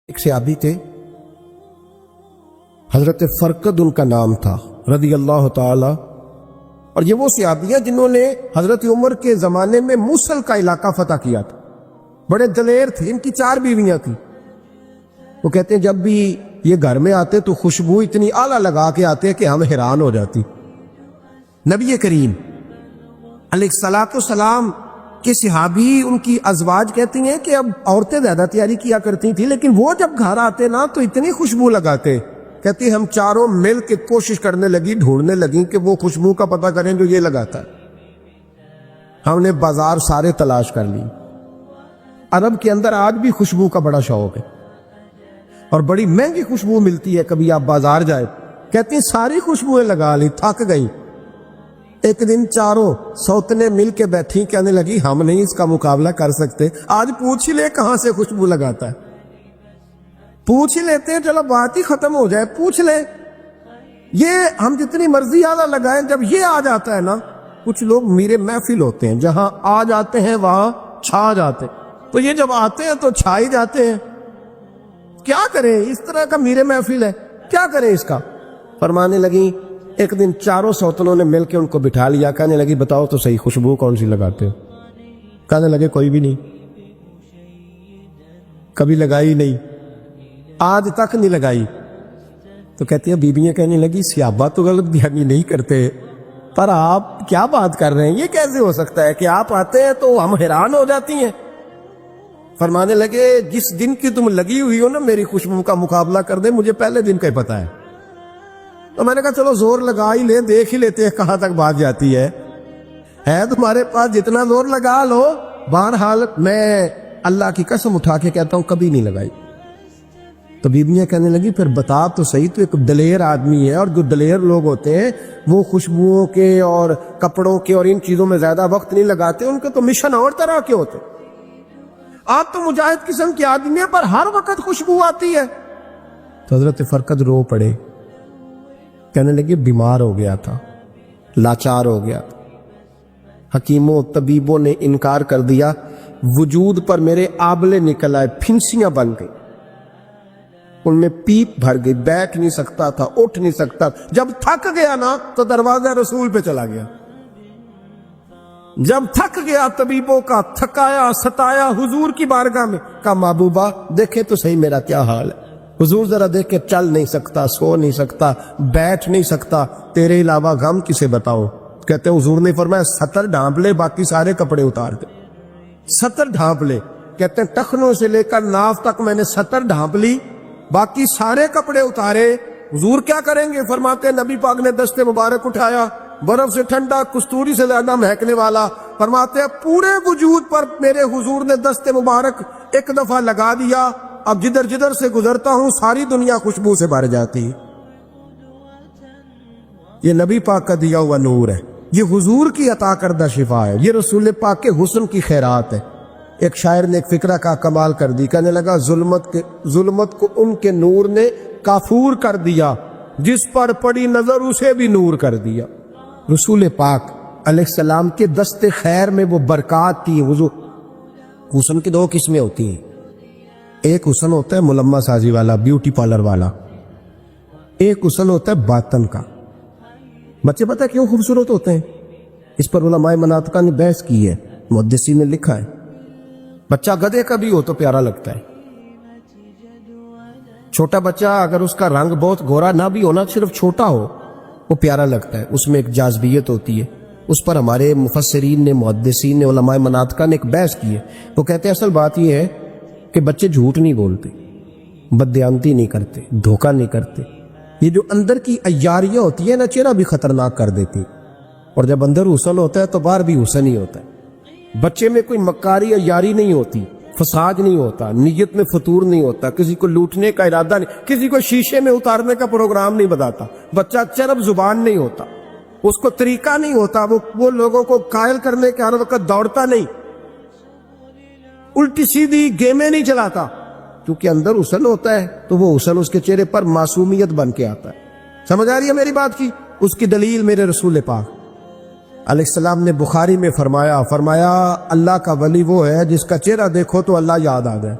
ایک صحابی تھے، حضرت فرقد ان کا نام تھا رضی اللہ تعالی، اور یہ وہ صحابی ہیں جنہوں نے حضرت عمر کے زمانے میں موصل کا علاقہ فتح کیا تھا۔ بڑے دلیر تھے، ان کی 4 بیویاں تھیں۔ وہ کہتے ہیں جب بھی یہ گھر میں آتے تو خوشبو اتنی اعلیٰ لگا کے آتے کہ ہم حیران ہو جاتی۔ نبی کریم علیہ الصلوۃ والسلام کہ صحابی ان کی ازواج کہتی ہیں کہ اب عورتیں زیادہ تیاری کیا کرتی تھیں، لیکن وہ جب گھر آتے نا تو اتنی خوشبو لگاتے، کہتی ہم چاروں مل کے کوشش کرنے لگی، ڈھونڈنے لگی کہ وہ خوشبو کا پتہ کریں جو یہ لگاتا ہے۔ ہم نے بازار سارے تلاش کر لی۔ عرب کے اندر آج بھی خوشبو کا بڑا شوق ہے اور بڑی مہنگی خوشبو ملتی ہے، کبھی آپ بازار جائے، کہتی ہیں ساری خوشبوئیں لگا لی، تھک گئی۔ ایک دن چاروں سوتنے مل کے بیٹھی، کہنے لگی ہم نہیں اس کا مقابلہ کر سکتے، آج پوچھ ہی لے کہاں سے خوشبو لگاتا ہے، پوچھ ہی لیتے ہیں، چلو بات ہی ختم ہو جائے، پوچھ لیں۔ یہ ہم جتنی مرضی آلہ لگائیں، جب یہ آ جاتا ہے نا، کچھ لوگ میرے محفل ہوتے ہیں، جہاں آ جاتے ہیں وہاں چھا جاتے، تو یہ جب آتے ہیں تو چھا ہی جاتے ہیں۔ کیا کریں، اس طرح کا میرے محفل ہے، کیا کریں اس کا؟ فرمانے لگی ایک دن چاروں سوتنوں نے مل کے ان کو بٹھا لیا، کہنے لگی بتاؤ تو صحیح خوشبو کون سی لگاتے ہو؟ کہنے لگے کوئی بھی نہیں، کبھی لگائی نہیں، آج تک نہیں لگائی۔ تو کہتی ہیں بیویاں کہنے لگی صحابہ تو غلط بیانی نہیں کرتے، پر آپ کیا بات کر رہے ہیں، یہ کیسے ہو سکتا ہے کہ آپ آتے ہیں تو ہم حیران ہو جاتی ہیں؟ فرمانے لگے جس دن کی تم لگی ہوئی ہو نا میری خوشبو کا مقابلہ کر دے، مجھے پہلے دن کا ہی پتا ہے۔ تو میں نے کہا چلو زور لگا ہی لیں، دیکھ ہی لیتے ہیں کہاں تک بات جاتی ہے تمہارے پاس جتنا زور لگا لو۔ بہرحال میں اللہ کی قسم اٹھا کے کہتا ہوں کبھی نہیں لگائی۔ تو بیویاں کہنے لگی پھر بتا تو صحیح، تو ایک دلیر آدمی ہے، اور جو دلیر لوگ ہوتے ہیں وہ خوشبوؤں کے اور کپڑوں کے اور ان چیزوں میں زیادہ وقت نہیں لگاتے، ان کے تو مشن اور طرح کے ہوتے۔ آپ تو مجاہد قسم کے آدمی ہیں، پر ہر وقت خوشبو آتی ہے۔ تو حضرت فرقد رو پڑے، کہنے لگے بیمار ہو گیا تھا، لاچار ہو گیا تھا، حکیموں طبیبوں نے انکار کر دیا، وجود پر میرے آبلے نکل آئے، پھنسیاں بن گئی، ان میں پیپ بھر گئی، بیٹھ نہیں سکتا تھا، اٹھ نہیں سکتا۔ جب تھک گیا نا تو دروازہ رسول پہ چلا گیا، جب تھک گیا طبیبوں کا تھکایا ستایا، حضور کی بارگاہ میں کہا محبوبہ دیکھے تو صحیح میرا کیا حال ہے۔ حضور ذرا دیکھ کے چل نہیں سکتا، سو نہیں سکتا، بیٹھ نہیں سکتا، تیرے علاوہ غم کسے بتاؤں؟ کہتے ہیں حضور نے فرمایا 70 ڈھانپ لے، باقی سارے کپڑے اتار دے۔ 70 ڈھانپ لے، کہتے ہیں ٹخنوں سے لے کر ناف تک میں نے 70 ڈھانپ لی، باقی سارے کپڑے اتارے۔ حضور کیا کریں گے؟ فرماتے ہیں نبی پاک نے دست مبارک اٹھایا، برف سے ٹھنڈا، کستوری سے زیادہ مہکنے والا، فرماتے ہیں پورے وجود پر میرے حضور نے دست مبارک ایک دفعہ لگا دیا، اب جدھر جدھر سے گزرتا ہوں ساری دنیا خوشبو سے بھر جاتی۔ یہ نبی پاک کا دیا ہوا نور ہے، یہ حضور کی عطا کردہ شفا ہے، یہ رسول پاک کے حسن کی خیرات ہے۔ ایک شاعر نے ایک فقرہ کا کمال کر دی، کہنے لگا ظلمت کو ان کے نور نے کافور کر دیا، جس پر پڑی نظر اسے بھی نور کر دیا۔ رسول پاک علیہ السلام کے دست خیر میں وہ برکات تھی۔ حضور حسن کی 2 قسمیں ہوتی ہیں، ایک حسن ہوتا ہے ملمہ سازی والا، بیوٹی پارلر والا، ایک حسن ہوتا ہے باطن کا۔ بچے پتہ کیوں خوبصورت ہوتے ہیں؟ اس پر علماء مناطق نے بحث کی ہے، محدثین نے لکھا ہے۔ بچہ گدھے کا بھی ہو تو پیارا لگتا ہے، چھوٹا بچہ اگر اس کا رنگ بہت گورا نہ بھی ہونا، صرف چھوٹا ہو، وہ پیارا لگتا ہے، اس میں ایک جاذبیت ہوتی ہے۔ اس پر ہمارے مفسرین نے، محدثین نے، علماء مناطق نے ایک بحث کی ہے۔ وہ کہتے ہیں اصل بات یہ ہے کہ بچے جھوٹ نہیں بولتے، بددیانتی نہیں کرتے، دھوکہ نہیں کرتے۔ یہ جو اندر کی عیاریاں ہوتی ہیں نا، چہرہ بھی خطرناک کر دیتی، اور جب اندر حسن ہوتا ہے تو باہر بھی حسن ہی ہوتا ہے۔ بچے میں کوئی مکاری عیاری نہیں ہوتی، فساد نہیں ہوتا، نیت میں فطور نہیں ہوتا، کسی کو لوٹنے کا ارادہ نہیں، کسی کو شیشے میں اتارنے کا پروگرام نہیں بتاتا۔ بچہ چرب زبان نہیں ہوتا، اس کو طریقہ نہیں ہوتا، وہ لوگوں کو قائل کرنے کے ہر وقت دوڑتا نہیں، الٹی سیدھی گیمیں نہیں چلاتا، کیونکہ اندر حسن ہوتا ہے تو وہ حسن اس کے چہرے پر معصومیت بن کے آتا ہے۔ سمجھ آ رہی ہے میری بات کی؟ اس کی دلیل میرے رسول پاک علیہ السلام نے بخاری میں فرمایا اللہ کا ولی وہ ہے جس کا چہرہ دیکھو تو اللہ یاد آ جائے۔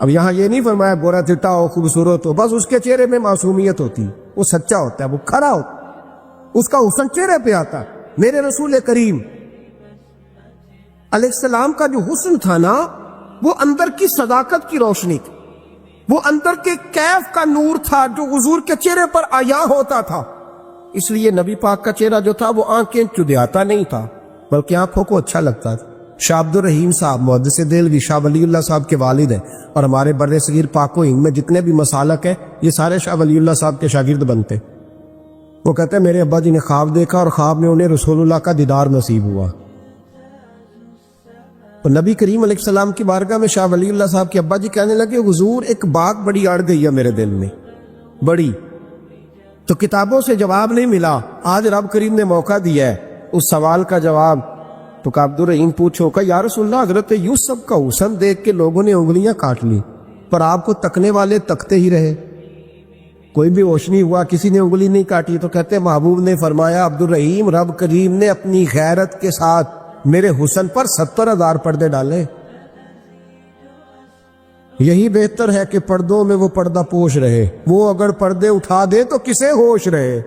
اب یہاں یہ نہیں فرمایا گورا چٹا ہو خوبصورت ہو، بس اس کے چہرے میں معصومیت ہوتی، وہ سچا ہوتا ہے، وہ کھڑا ہوتا، اس کا حسن چہرے پہ آتا۔ میرے رسول کریم علیہ السلام کا جو حسن تھا نا، وہ اندر کی صداقت کی روشنی تھی، وہ اندر کے کیف کا نور تھا جو حضور کے چہرے پر عیاں ہوتا تھا۔ اس لیے نبی پاک کا چہرہ جو تھا وہ آنکھیں چدیاتا نہیں تھا، بلکہ آنکھوں کو اچھا لگتا تھا۔ شاہ عبد الرحیم صاحب محدث دہلوی شاہ ولی اللہ صاحب کے والد ہیں، اور ہمارے بر صغیر پاک و ہند میں جتنے بھی مسالک ہیں یہ سارے شاہ ولی اللہ صاحب کے شاگرد بنتے۔ وہ کہتے ہیں میرے ابا جی نے خواب دیکھا اور خواب میں انہیں رسول اللہ کا دیدار نصیب ہوا۔ تو نبی کریم علیہ السلام کی بارگاہ میں شاہ ولی اللہ صاحب کے ابا جی کہنے لگے حضور ایک بات بڑی اڑ گئی ہے میرے دل میں، بڑی، تو کتابوں سے جواب نہیں ملا، آج رب کریم نے موقع دیا ہے اس سوال کا جواب۔ تو کہ عبد الرحیم پوچھو کہ یا رسول اللہ حضرت یوسف کا حسن دیکھ کے لوگوں نے انگلیاں کاٹ لی، پر آپ کو تکنے والے تکتے ہی رہے، کوئی بھی ہوش نہیں ہوا، کسی نے انگلی نہیں کاٹی۔ تو کہتے محبوب نے فرمایا عبد الرحیم رب کریم نے اپنی غیرت کے ساتھ میرے حسن پر 70,000 پردے ڈالے، یہی بہتر ہے کہ پردوں میں وہ پردہ پوش رہے، وہ اگر پردے اٹھا دے تو کسے ہوش رہے۔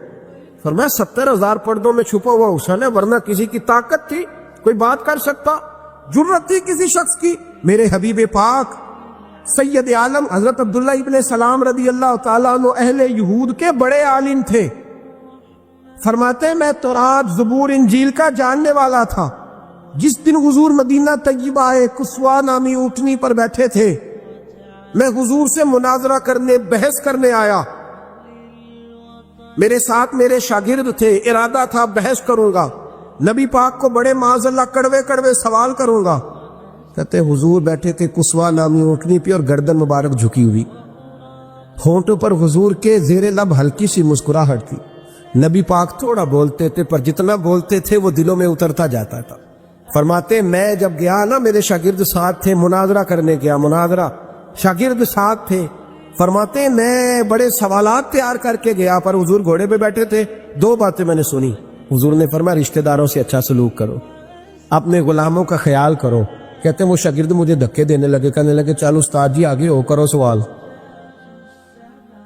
فرمایا 70,000 پردوں میں چھپا ہوا حسن ہے، ورنہ کسی کی طاقت تھی کوئی بات کر سکتا، جرت تھی کسی شخص کی؟ میرے حبیب پاک سید عالم حضرت عبداللہ ابن سلام رضی اللہ تعالیٰ عنہ اہل یہود کے بڑے عالم تھے، فرماتے ہیں میں تورات زبور انجیل کا جاننے والا تھا۔ جس دن حضور مدینہ طیبہ آئے کسوا نامی اونٹنی پر بیٹھے تھے، میں حضور سے مناظرہ کرنے بحث کرنے آیا، میرے ساتھ میرے شاگرد تھے، ارادہ تھا بحث کروں گا، نبی پاک کو بڑے معاذ اللہ کڑوے کڑوے سوال کروں گا۔ کہتے حضور بیٹھے تھے کسوا نامی اونٹنی پہ اور گردن مبارک جھکی ہوئی، ہونٹوں پر حضور کے زیر لب ہلکی سی مسکراہٹ تھی۔ نبی پاک تھوڑا بولتے تھے پر جتنا بولتے تھے وہ دلوں میں اترتا جاتا تھا۔ فرماتے میں جب گیا نا میرے شاگرد ساتھ تھے، مناظرہ کرنے گیا، مناظرہ شاگرد ساتھ تھے، فرماتے میں بڑے سوالات تیار کر کے گیا، پر حضور گھوڑے پہ بیٹھے تھے، دو باتیں میں نے سنی۔ حضور نے فرمایا رشتہ داروں سے اچھا سلوک کرو، اپنے غلاموں کا خیال کرو۔ کہتے ہیں وہ شاگرد مجھے دھکے دینے لگے، کہنے لگے چل استاد جی آگے ہو، کرو سوال،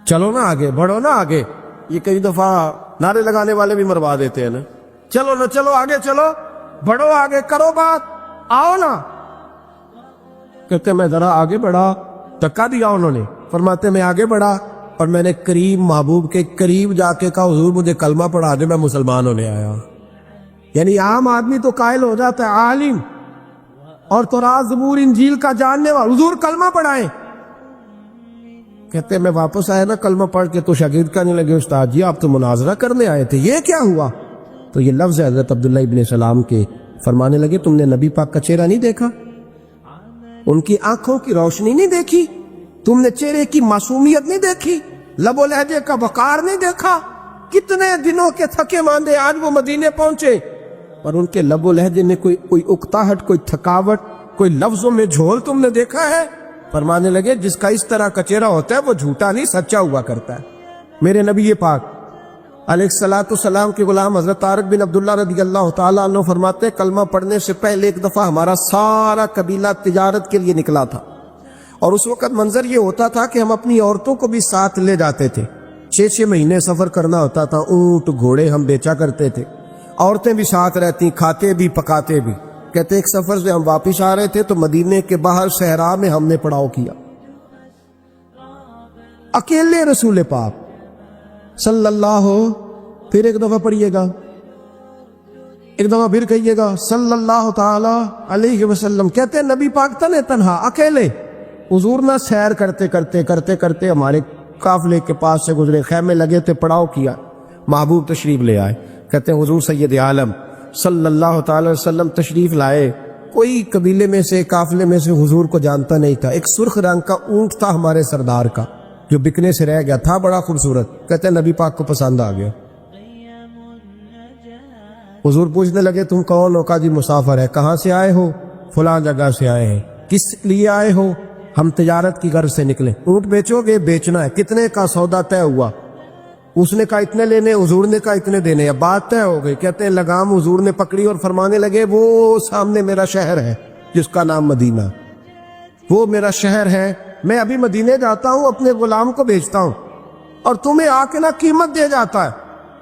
چلو نا آگے بڑھو نا آگے۔ یہ کئی دفعہ نعرے لگانے والے بھی مروا دیتے ہیں نا، چلو نا چلو آگے چلو، بڑھو آگے، کرو بات، آؤ نا۔ کہتے میں ذرا آگے بڑھا، دھکا دیا انہوں نے۔ فرماتے میں آگے بڑھا اور میں نے قریب محبوب کے قریب جا کے کہا حضور مجھے کلمہ پڑھا دے، میں مسلمان ہونے آیا۔ یعنی عام آدمی تو قائل ہو جاتا ہے، عالم اور تورات زبور انجیل کا جاننے والا، حضور کلمہ پڑھائیں۔ کہتے میں واپس آیا نا کلمہ پڑھ کے، تو شاگرد کہنے لگے استاد جی آپ تو مناظرہ کرنے آئے تھے، یہ کیا ہوا؟ تو یہ لفظ ہے حضرت عبداللہ ابن سلام کے، فرمانے لگے تم نے نبی پاک کا چہرہ نہیں دیکھا، ان کی آنکھوں کی روشنی نہیں دیکھی، تم نے چہرے کی معصومیت نہیں دیکھی، لب و لہجے کا وقار نہیں دیکھا؟ کتنے دنوں کے تھکے ماندے آج وہ مدینے پہنچے، پر ان کے لب و لہجے میں کوئی اکتاہٹ، کوئی تھکاوٹ، کوئی لفظوں میں جھول تم نے دیکھا ہے؟ فرمانے لگے جس کا اس طرح کا چہرہ ہوتا ہے وہ جھوٹا نہیں سچا ہوا کرتا ہے۔ میرے نبی پاک علیہ الصلوۃ والسلام کے غلام حضرت طارق بن عبداللہ رضی اللہ تعالیٰ عنہ فرماتے ہیں کلمہ پڑھنے سے پہلے ایک دفعہ ہمارا سارا قبیلہ تجارت کے لیے نکلا تھا، اور اس وقت منظر یہ ہوتا تھا کہ ہم اپنی عورتوں کو بھی ساتھ لے جاتے تھے، 6 مہینے سفر کرنا ہوتا تھا، اونٹ گھوڑے ہم بیچا کرتے تھے، عورتیں بھی ساتھ رہتی، کھاتے بھی پکاتے بھی۔ کہتے ایک سفر سے ہم واپس آ رہے تھے تو مدینے کے باہر صحرا میں ہم نے پڑاؤ کیا، اکیلے رسول پاک صلی اللہ پھر ایک دفعہ پڑھیے گا، ایک دفعہ پھر کہیے گا صلی اللہ تعالی علیہ وسلم۔ کہتے ہیں نبی پاک تنہا اکیلے، حضور نہ سیر کرتے کرتے کرتے کرتے ہمارے قافلے کے پاس سے گزرے، خیمے لگے تھے، پڑاؤ کیا، محبوب تشریف لے آئے۔ کہتے ہیں حضور سید عالم صلی اللہ تعالی وسلم تشریف لائے، کوئی قبیلے میں سے قافلے میں سے حضور کو جانتا نہیں تھا، ایک سرخ رنگ کا اونٹ تھا ہمارے سردار کا جو بکنے سے رہ گیا تھا، بڑا خوبصورت۔ کہتے ہیں نبی پاک کو پسند آ گیا، حضور پوچھنے لگے تم کون ہو؟ کہا جی مسافر ہے۔ کہاں سے آئے ہو؟ فلاں جگہ سے آئے ہیں۔ کس لیے آئے ہو؟ ہم تجارت کی غرض سے نکلے۔ اونٹ بیچو گے؟ بیچنا ہے۔ کتنے کا سودا طے ہوا؟ اس نے کہا اتنے لینے، حضور نے کہا اتنے دینے، اب بات طے ہو گئی۔ کہتے ہیں لگام حضور نے پکڑی اور فرمانے لگے وہ سامنے میرا شہر ہے جس کا نام مدینہ، وہ میرا شہر ہے میں ابھی مدینے جاتا ہوں اپنے غلام کو بھیجتا ہوں اور تمہیں آ کے نہ قیمت دے جاتا ہے.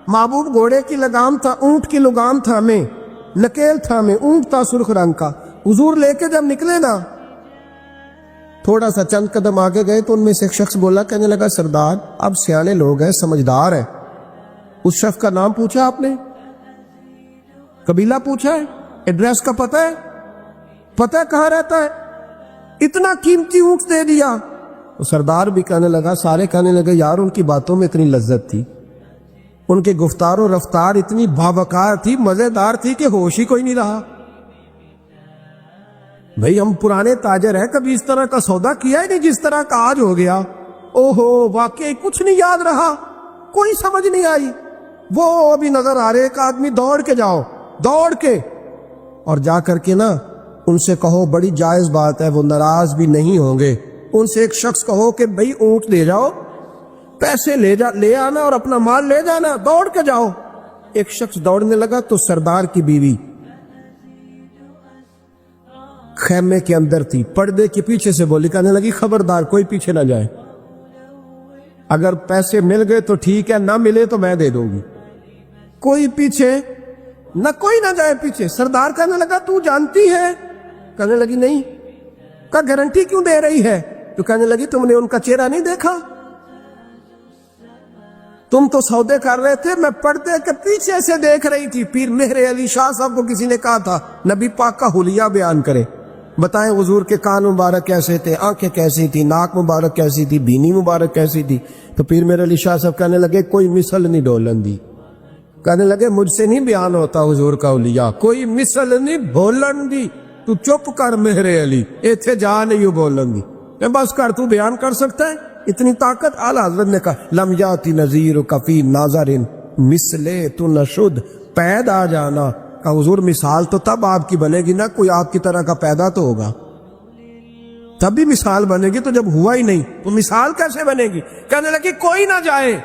محبوب گھوڑے کی لگام تھا, اونٹ کی لگام تھا ہمیں, نکیل تھا ہمیں, اونٹ تھا سرخ رنگ کا. حضور لے کے جب نکلے نا, تھوڑا سا چند قدم آگے گئے تو ان میں سے ایک شخص بولا, کہنے لگا سردار اب سیانے لوگ ہیں, سمجھدار ہیں. اس شخص کا نام پوچھا آپ نے, قبیلہ پوچھا ہے, ایڈریس کا پتہ ہے کہاں رہتا ہے, اتنا قیمتی اونٹ دے دیا. تو سردار بھی کہنے لگا, سارے کہنے لگے یار ان کی باتوں میں اتنی لذت تھی, ان کے گفتار و رفتار اتنی باوقار تھی, مزیدار تھی کہ ہوش ہی کوئی نہیں رہا. بھئی ہم پرانے تاجر ہیں, کبھی اس طرح کا سودا کیا ہی نہیں جس طرح کا آج ہو گیا. اوہو واقعی کچھ نہیں یاد رہا, کوئی سمجھ نہیں آئی. وہ ابھی نظر آ رہے ایک آدمی, دوڑ کے جاؤ, دوڑ کے اور جا کر کے نا ان سے کہو, بڑی جائز بات ہے, وہ ناراض بھی نہیں ہوں گے. ان سے ایک شخص کہو کہ بھئی اونٹ لے جاؤ, پیسے لے آنا اور اپنا مال لے جانا, دوڑ کے جاؤ. ایک شخص دوڑنے لگا تو سردار کی بیوی خیمے کے اندر تھی, پردے کے پیچھے سے بولی, کہنے لگی خبردار کوئی پیچھے نہ جائے, اگر پیسے مل گئے تو ٹھیک ہے, نہ ملے تو میں دے دوں گی, کوئی پیچھے نہ, کوئی نہ جائے پیچھے. سردار کہنے لگا تو جانتی ہے, کہنے لگی نہیں. کا گارنٹی کیوں دے رہی ہے؟ تو کہنے لگی تم نے ان کا چہرہ نہیں دیکھا, تم تو سودے کر رہے تھے, میں پردے کے پیچھے سے دیکھ رہی تھی. پیر مہر علی شاہ صاحب کو کسی نے کہا تھا نبی پاک کا حلیہ بیان کرے, بتائیں حضور کے کان مبارک کیسے تھے, آنکھیں کیسی تھی, ناک مبارک کیسی تھی, بینی مبارک کیسی تھی. تو پیر مہر علی شاہ صاحب کہنے لگے کوئی مثل نہیں ڈولن دی. کہنے لگے مجھ سے نہیں بیان ہوتا حضور کا حلیہ, کوئی مثل نہیں بولن دی. تو چپ کر مہر علی, ایتھے جا نہیں بولن دی, میں بس کر, تو بیان کر سکتا ہے, اتنی طاقت. اعلیٰ حضرت نے کہا لم یاتی نذیر کفی ناظرن مثلے تو نشد, پید آ جانا. کہ حضور مثال تو تب آپ کی بنے گی نا, کوئی آپ کی طرح کا پیدا تو ہوگا, تب بھی مثال بنے گی. تو جب ہوا ہی نہیں تو مثال کیسے بنے گی؟ کہنے لگی کوئی نہ جائے,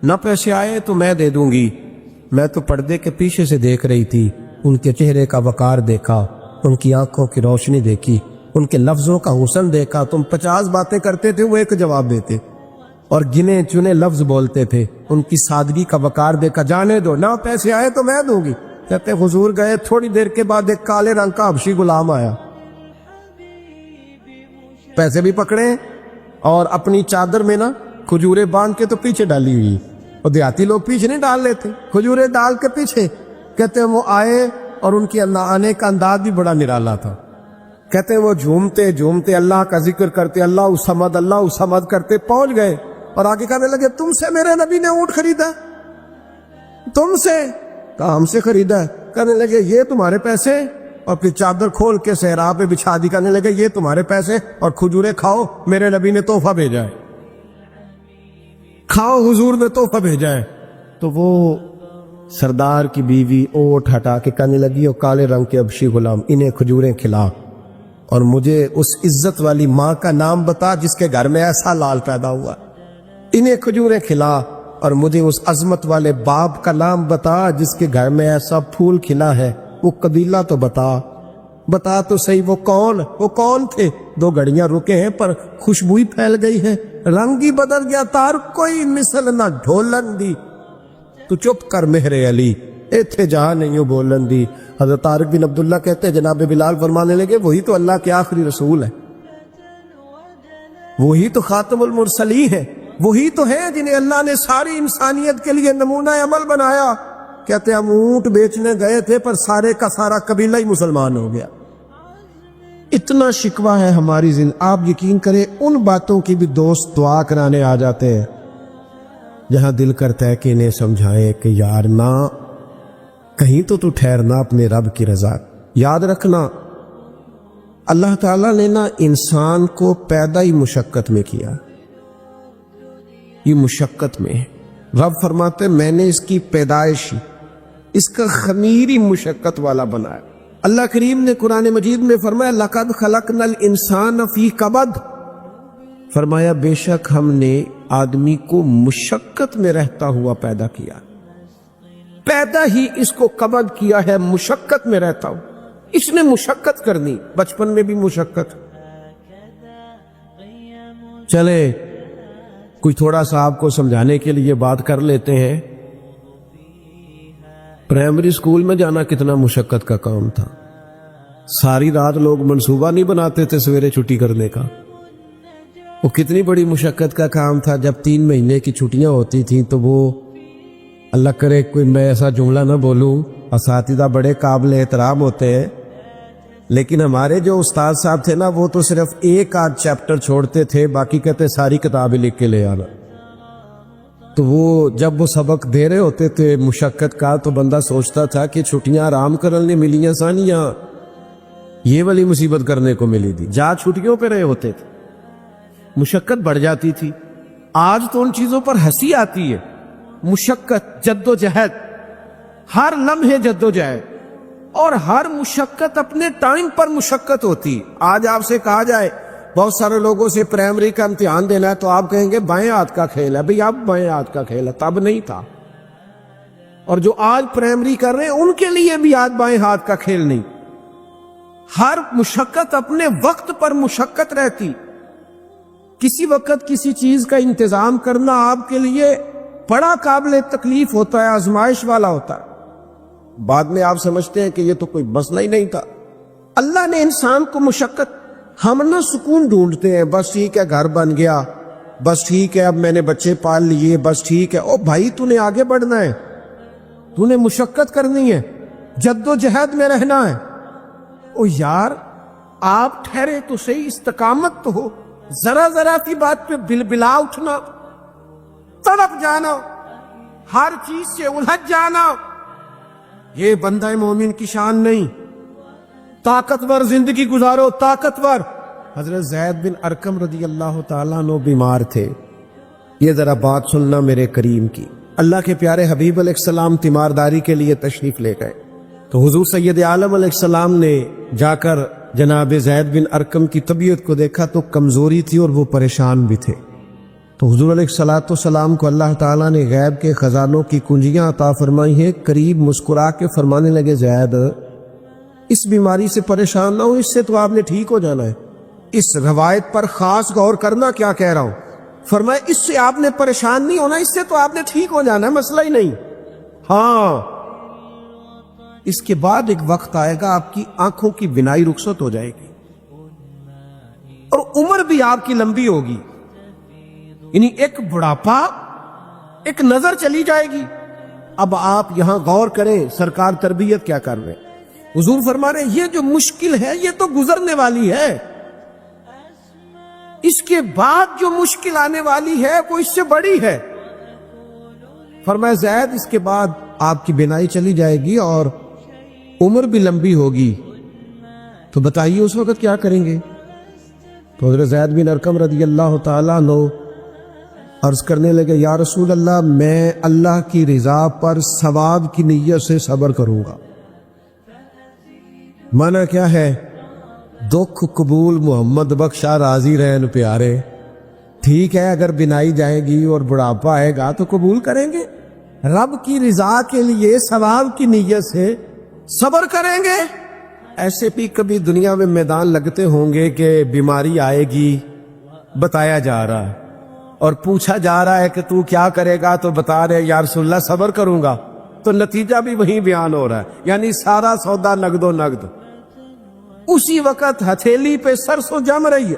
نہ پیسے آئے تو میں دے دوں گی. میں تو پردے کے پیچھے سے دیکھ رہی تھی, ان کے چہرے کا وقار دیکھا, ان کی آنکھوں کی روشنی دیکھی, ان کے لفظوں کا حسن دیکھا. تم 50 باتیں کرتے تھے, وہ ایک جواب دیتے, اور گنے چنے لفظ بولتے تھے. ان کی سادگی کا وقار دیکھا. جانے دو, نہ پیسے آئے تو میں دوں گی. کہتے حضور گئے, تھوڑی دیر کے بعد ایک کالے رنگ کا حبشی غلام آیا, پیسے بھی پکڑے اور اپنی چادر میں نا کھجورے باندھ کے تو پیچھے ڈالی ہوئی. اور دیہاتی لوگ پیچھے نہیں ڈال لیتے, کھجورے ڈال کے پیچھے. کہتے ہیں وہ آئے اور ان کے آنے کا انداز بھی بڑا نرالا تھا. کہتے ہیں وہ جھومتے جھومتے اللہ کا ذکر کرتے, اللہ صمد کرتے پہنچ گئے, اور آگے کہنے لگے تم سے میرے نبی نے اونٹ خریدا, تم سے؟ کہا ہم سے خریدا ہے. کہنے لگے یہ تمہارے پیسے, اور پھر چادر کھول کے صحرا پہ بچھا دی. کہنے لگے یہ تمہارے پیسے, اور کھجورے کھاؤ, میرے نبی نے تحفہ بھیجا ہے, کھاؤ, حضور نے تحفہ بھیجا ہے. تو وہ سردار کی بیوی اوٹ ہٹا کے کہنے لگی, اور کالے رنگ کے حبشی غلام, انہیں کھجوریں کھلا, اور مجھے اس عزت والی ماں کا نام بتا جس کے گھر میں ایسا لال پیدا ہوا. انہیں کھجوریں کھلا, اور مجھے اس عظمت والے باپ کا نام بتا جس کے گھر میں ایسا پھول کھلا ہے. وہ قبیلہ تو بتا تو صحیح, وہ کون تھے؟ 2 گھڑیاں رکے ہیں پر خوشبوئی پھیل گئی ہے, رنگ ہی بدل گیا, تار کوئی مثل نہ ڈھولن دی. تو چپ کر مہر علی, ایتھے جہاں نہیں ہو بولن دی. حضرت طارق بن عبداللہ کہتے ہیں جناب بلال فرمانے لگے وہی تو اللہ کے آخری رسول ہے, وہی تو خاتم المرسلین ہے, وہی تو ہیں جنہیں اللہ نے ساری انسانیت کے لیے نمونہ عمل بنایا. کہتے ہیں ہم اونٹ بیچنے گئے تھے پر سارے کا سارا قبیلہ ہی مسلمان ہو گیا. اتنا شکوہ ہے ہماری زندگی. آپ یقین کریں ان باتوں کی بھی دوست دعا کرانے آ جاتے ہیں جہاں دل کرتا ہے کہ انہیں سمجھائیں کہ یار نہ, کہیں تو ٹھہرنا اپنے رب کی رضا. یاد رکھنا اللہ تعالیٰ نے نا انسان کو پیدا ہی مشقت میں کیا, یہ مشقت میں ہے. رب فرماتے میں نے اس کی پیدائش, اس کا خمیر ہی مشقت والا بنایا. اللہ کریم نے قرآن مجید میں فرمایا لقد خلقنا الانسان فی کبد, فرمایا بے شک ہم نے آدمی کو مشقت میں رہتا ہوا پیدا کیا. پیدا ہی اس کو کبد کیا ہے, مشقت میں رہتا ہوں. اس نے مشقت کرنی, بچپن میں بھی مشقت, چلے کوئی تھوڑا سا آپ کو سمجھانے کے لیے بات کر لیتے ہیں. پرائمری اسکول میں جانا کتنا مشقت کا کام تھا. ساری رات لوگ منصوبہ نہیں بناتے تھے سویرے چھٹی کرنے کا. وہ کتنی بڑی مشقت کا کام تھا. جب 3 مہینے کی چھٹیاں ہوتی تھیں تو وہ اللہ کرے کوئی میں ایسا جملہ نہ بولوں، اساتذہ بڑے قابل احترام ہوتے ہیں، لیکن ہمارے جو استاد صاحب تھے نا وہ تو صرف 1 چیپٹر چھوڑتے تھے، باقی کہتے ساری کتابیں لکھ کے لے آنا. تو وہ جب وہ سبق دے رہے ہوتے تھے مشقت کا تو بندہ سوچتا تھا کہ چھٹیاں آرام کرنے ملیاں سانیاں یہ والی مصیبت کرنے کو ملی تھی. جہاں چھٹیوں پہ رہے ہوتے تھے مشقت بڑھ جاتی تھی. آج تو ان چیزوں پر ہنسی آتی ہے. مشقت، جد و جہد، ہر لمحے جد و جہد، اور ہر مشقت اپنے ٹائم پر مشقت ہوتی. آج آپ سے کہا جائے بہت سارے لوگوں سے پرائمری کا امتحان دینا ہے تو آپ کہیں گے بائیں ہاتھ کا کھیل ہے. بھئی اب بائیں ہاتھ کا کھیل ہے، تب نہیں تھا. اور جو آج پرائمری کر رہے ہیں ان کے لیے بھی آج بائیں ہاتھ کا کھیل نہیں. ہر مشقت اپنے وقت پر مشقت رہتی. کسی وقت کسی چیز کا انتظام کرنا آپ کے لیے بڑا قابل تکلیف ہوتا ہے، آزمائش والا ہوتا ہے. بعد میں آپ سمجھتے ہیں کہ یہ تو کوئی مسئلہ ہی نہیں تھا. اللہ نے انسان کو مشقت، ہم نہ سکون ڈھونڈتے ہیں، بس ٹھیک ہے گھر بن گیا، بس ٹھیک ہے اب میں نے بچے پال لیے، بس ٹھیک ہے. او بھائی تو نے آگے بڑھنا ہے، تو نے مشقت کرنی ہے، جد و جہد میں رہنا ہے. او یار آپ ٹھہرے تو صحیح، استقامت تو ہو. ذرا ذرا کی بات پہ بلبلا اٹھنا، تڑپ جانا، ہر چیز سے الجھ جانا، یہ بندہ مومن کی شان نہیں. طاقتور زندگی گزارو، طاقتور. حضرت زید بن ارقم رضی اللہ تعالیٰ عنہ بیمار تھے. یہ ذرا بات سننا میرے کریم کی. اللہ کے پیارے حبیب علیہ السلام تیمارداری کے لیے تشریف لے گئے تو حضور سید عالم علیہ السلام نے جا کر جناب زید بن ارقم کی طبیعت کو دیکھا تو کمزوری تھی اور وہ پریشان بھی تھے. تو حضور علیہ السلام کو اللہ تعالیٰ نے غیب کے خزانوں کی کنجیاں عطا فرمائی ہیں. قریب مسکرا کے فرمانے لگے زید اس بیماری سے پریشان نہ ہو، اس سے تو آپ نے ٹھیک ہو جانا ہے. اس روایت پر خاص غور کرنا کیا کہہ رہا ہوں. فرمایا اس سے آپ نے پریشان نہیں ہونا، اس سے تو آپ نے ٹھیک ہو جانا ہے، مسئلہ ہی نہیں. ہاں اس کے بعد ایک وقت آئے گا آپ کی آنکھوں کی بینائی رخصت ہو جائے گی اور عمر بھی آپ کی لمبی ہوگی. یعنی ایک بڑھاپا، ایک نظر چلی جائے گی. اب آپ یہاں غور کریں سرکار تربیت کیا کر رہے ہیں. حضور فرما رہے ہیں یہ جو مشکل ہے یہ تو گزرنے والی ہے، اس کے بعد جو مشکل آنے والی ہے وہ اس سے بڑی ہے. فرمایا زید اس کے بعد آپ کی بینائی چلی جائے گی اور عمر بھی لمبی ہوگی، تو بتائیے اس وقت کیا کریں گے. تو حضرت زید بن ارقم رضی اللہ تعالیٰ عنہ عرض کرنے لگے یا رسول اللہ میں اللہ کی رضا پر ثواب کی نیت سے صبر کروں گا. مانا کیا ہے؟ دکھ قبول محمد بخشا راضی رہن پیارے. ٹھیک ہے اگر بینائی جائے گی اور بڑھاپا آئے گا تو قبول کریں گے، رب کی رضا کے لیے ثواب کی نیت سے صبر کریں گے. ایسے بھی کبھی دنیا میں میدان لگتے ہوں گے کہ بیماری آئے گی، بتایا جا رہا ہے اور پوچھا جا رہا ہے کہ تو کیا کرے گا، تو بتا رہے یا رسول اللہ صبر کروں گا، تو نتیجہ بھی وہی بیان ہو رہا ہے. یعنی سارا سودا نقد و نقد. اسی وقت ہتھیلی پہ سرسوں جم رہی ہے.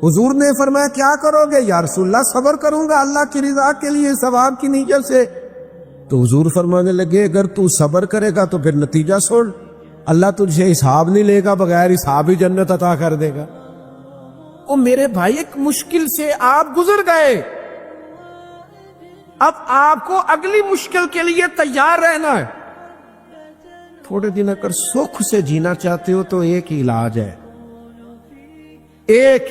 حضور نے فرمایا کیا کرو گے؟ یا رسول اللہ صبر کروں گا اللہ کی رضا کے لیے ثواب کی نیت سے. تو حضور فرمانے لگے اگر تو صبر کرے گا تو پھر نتیجہ سن، اللہ تجھے حساب نہیں لے گا، بغیر حساب ہی جنت عطا کر دے گا. او میرے بھائی ایک مشکل سے آپ گزر گئے، اب آپ کو اگلی مشکل کے لیے تیار رہنا ہے. تھوڑے دن اگر سکھ سے جینا چاہتے ہو تو ایک ہی علاج ہے، ایک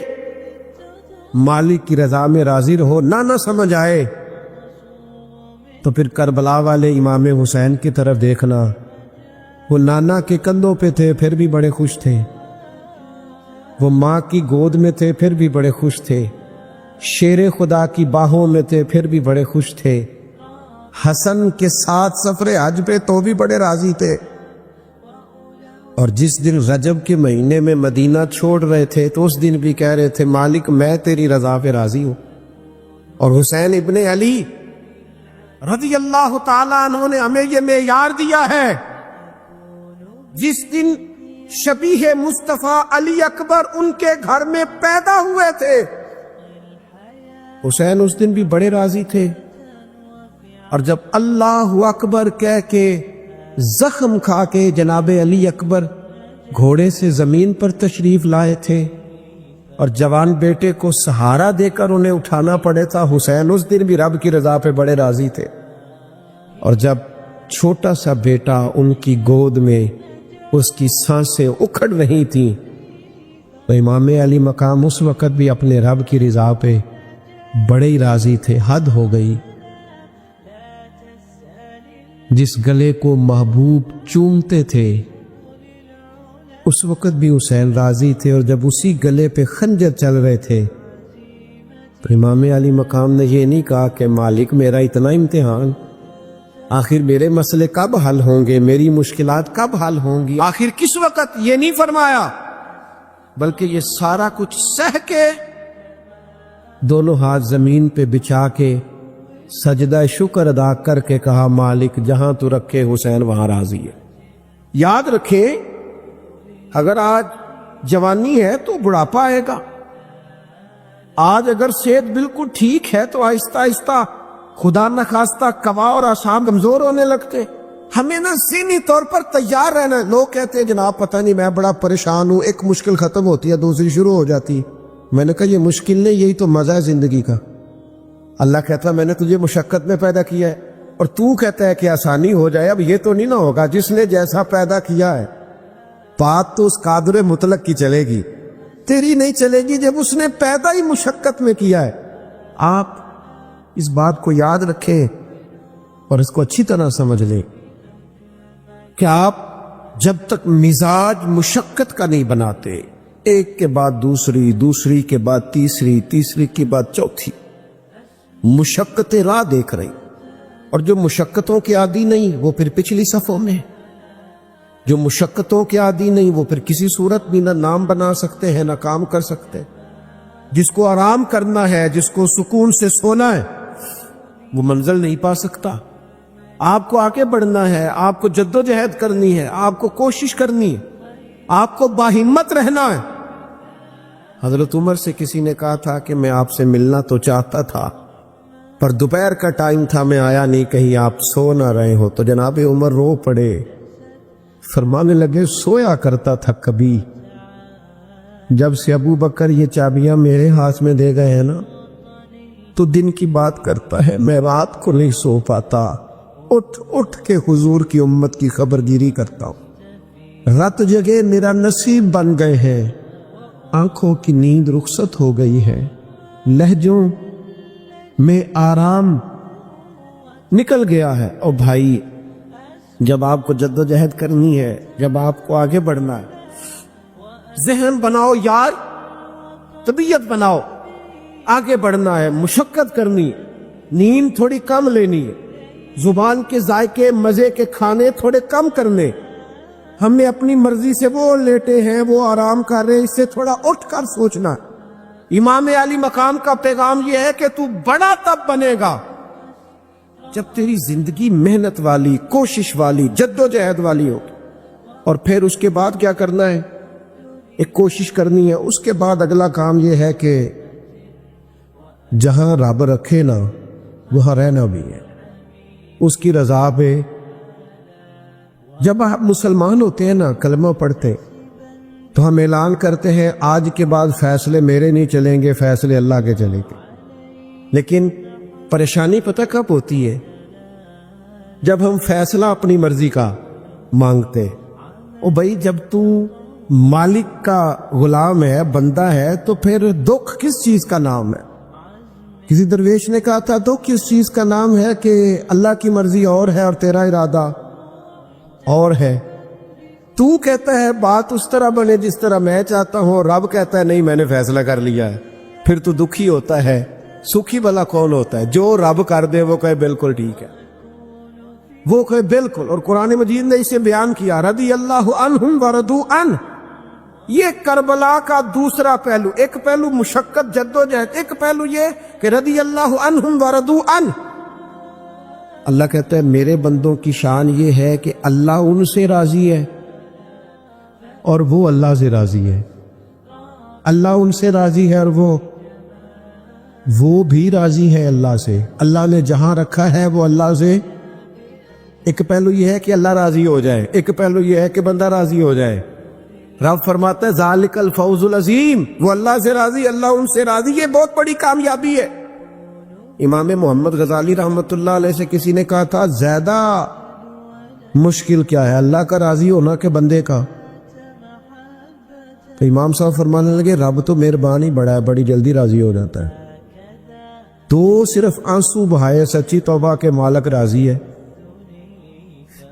مالک کی رضا میں راضی رہو. نہ سمجھ آئے تو پھر کربلا والے امام حسین کی طرف دیکھنا. وہ نانا کے کندھوں پہ تھے پھر بھی بڑے خوش تھے، وہ ماں کی گود میں تھے پھر بھی بڑے خوش تھے، شیر خدا کی باہوں میں تھے پھر بھی بڑے خوش تھے، حسن کے ساتھ سفر حج پہ تو بھی بڑے راضی تھے. اور جس دن رجب کے مہینے میں مدینہ چھوڑ رہے تھے تو اس دن بھی کہہ رہے تھے مالک میں تیری رضا پہ راضی ہوں. اور حسین ابن علی رضی اللہ تعالیٰ عنہ نے ہمیں یہ معیار دیا ہے. جس دن شبیہ مصطفیٰ علی اکبر ان کے گھر میں پیدا ہوئے تھے حسین اس دن بھی بڑے راضی تھے. اور جب اللہ اکبر کہہ کے زخم کھا کے جناب علی اکبر گھوڑے سے زمین پر تشریف لائے تھے اور جوان بیٹے کو سہارا دے کر انہیں اٹھانا پڑے تھا، حسین اس دن بھی رب کی رضا پہ بڑے راضی تھے. اور جب چھوٹا سا بیٹا ان کی گود میں اس کی سانسیں اکھڑ رہی تھیں تو امام علی مقام اس وقت بھی اپنے رب کی رضا پہ بڑے ہی راضی تھے. حد ہو گئی. جس گلے کو محبوب چومتے تھے اس وقت بھی حسین راضی تھے. اور جب اسی گلے پہ خنجر چل رہے تھے تو امام علی مقام نے یہ نہیں کہا کہ مالک میرا اتنا امتحان، آخر میرے مسئلے کب حل ہوں گے، میری مشکلات کب حل ہوں گی، آخر کس وقت، یہ نہیں فرمایا. بلکہ یہ سارا کچھ سہ کے دونوں ہاتھ زمین پہ بچھا کے سجدہ شکر ادا کر کے کہا مالک جہاں تو رکھے حسین وہاں راضی ہے. یاد رکھیں اگر آج جوانی ہے تو بڑھاپا آئے گا، آج اگر صحت بالکل ٹھیک ہے تو آہستہ آہستہ خدا نخواستہ قوا اور اعصاب کمزور ہونے لگتے. ہمیں نا ذہنی طور پر تیار رہنا ہے. لوگ کہتے ہیں جناب پتہ نہیں میں بڑا پریشان ہوں، ایک مشکل ختم ہوتی ہے دوسری شروع ہو جاتی. میں نے کہا یہ مشکل نہیں، یہی تو مزہ ہے زندگی کا. اللہ کہتا ہے میں نے تجھے مشقت میں پیدا کیا ہے اور تو کہتا ہے کہ آسانی ہو جائے. اب یہ تو نہیں نہ ہوگا، جس نے جیسا پیدا کیا ہے بات تو اس قادر مطلق کی چلے گی، تیری نہیں چلے گی جب اس نے پیدا ہی مشقت میں کیا ہے. آپ اس بات کو یاد رکھیں اور اس کو اچھی طرح سمجھ لیں کہ آپ جب تک مزاج مشقت کا نہیں بناتے، ایک کے بعد دوسری، دوسری کے بعد تیسری، تیسری کے بعد چوتھی مشقتیں راہ دیکھ رہی، اور جو مشقتوں کے عادی نہیں وہ پھر پچھلی صفوں میں، جو مشقتوں کے عادی نہیں وہ پھر کسی صورت بھی نہ نام بنا سکتے ہیں نہ کام کر سکتے. جس کو آرام کرنا ہے، جس کو سکون سے سونا ہے، وہ منزل نہیں پا سکتا. آپ کو آگے بڑھنا ہے، آپ کو جد و جہد کرنی ہے، آپ کو کوشش کرنی ہے، آپ کو باہمت رہنا ہے. حضرت عمر سے کسی نے کہا تھا کہ میں آپ سے ملنا تو چاہتا تھا پر دوپہر کا ٹائم تھا، میں آیا نہیں، کہیں آپ سو نہ رہے ہو. تو جناب عمر رو پڑے، فرمانے لگے سویا کرتا تھا کبھی، جب سے ابو بکر یہ چابیاں میرے ہاتھ میں دے گئے ہیں نا تو دن کی بات کرتا ہے، میں رات کو نہیں سو پاتا، اٹھ اٹھ کے حضور کی امت کی خبر گیری کرتا ہوں. رات جگہ میرا نصیب بن گئے ہیں، آنکھوں کی نیند رخصت ہو گئی ہے، لہجوں میں آرام نکل گیا ہے. اور بھائی جب آپ کو جد و جہد کرنی ہے، جب آپ کو آگے بڑھنا ہے، ذہن بناؤ یار، طبیعت بناؤ، آگے بڑھنا ہے، مشقت کرنی ہے، نیند تھوڑی کم لینی ہے، زبان کے ذائقے مزے کے کھانے تھوڑے کم کرنے. ہم نے اپنی مرضی سے وہ لیٹے ہیں، وہ آرام کر رہے ہیں، اس سے تھوڑا اٹھ کر سوچنا. امام علی مقام کا پیغام یہ ہے کہ تو بڑا تب بنے گا جب تیری زندگی محنت والی، کوشش والی، جد و جہد والی ہوگی. اور پھر اس کے بعد کیا کرنا ہے؟ ایک کوشش کرنی ہے. اس کے بعد اگلا کام یہ ہے کہ جہاں رب رکھے نا وہاں رہنا بھی ہے، اس کی رضا پہ. جب آپ مسلمان ہوتے ہیں نا، کلمہ پڑھتے تو ہم اعلان کرتے ہیں آج کے بعد فیصلے میرے نہیں چلیں گے، فیصلے اللہ کے چلیں گے. لیکن پریشانی پتہ کب ہوتی ہے؟ جب ہم فیصلہ اپنی مرضی کا مانگتے. او بھائی جب تو مالک کا غلام ہے، بندہ ہے، تو پھر دکھ کس چیز کا نام ہے؟ کسی درویش نے کہا تھا دکھ کس چیز کا نام ہے کہ اللہ کی مرضی اور ہے اور تیرا ارادہ اور ہے. تو کہتا ہے بات اس طرح بنے جس طرح میں چاہتا ہوں، رب کہتا ہے نہیں میں نے فیصلہ کر لیا ہے. پھر تو دکھی ہوتا ہے. سکھی بھلا کون ہوتا ہے؟ جو رب کر دے وہ کہے بالکل ٹھیک ہے. وہ کہ بالکل، اور قرآن مجید نے اسے بیان کیا رضی اللہ عنہم ورضوا عنہ۔ یہ کربلا کا دوسرا پہلو، ایک پہلو مشقت جدوجہد، ایک پہلو یہ کہ رضی اللہ عنہم ورضوا عنہ۔ اللہ کہتا ہے میرے بندوں کی شان یہ ہے کہ اللہ ان سے راضی ہے اور وہ اللہ سے راضی ہے۔ اللہ ان سے راضی ہے اور وہ بھی راضی ہے اللہ سے۔ اللہ نے جہاں رکھا ہے وہ اللہ سے، ایک پہلو یہ ہے کہ اللہ راضی ہو جائے، ایک پہلو یہ ہے کہ بندہ راضی ہو جائے۔ رب فرماتا ہے ذالک الفوز العظیم، وہ اللہ سے راضی، اللہ ان سے راضی، یہ بہت بڑی کامیابی ہے۔ امام محمد غزالی رحمۃ اللہ علیہ سے کسی نے کہا تھا زیادہ مشکل کیا ہے، اللہ کا راضی ہونا کہ بندے کا؟ تو امام صاحب فرمانے لگے رب تو مہربان ہی بڑا ہے، بڑی جلدی راضی ہو جاتا ہے۔ تو صرف آنسو بہائے سچی توبہ کے مالک راضی ہے،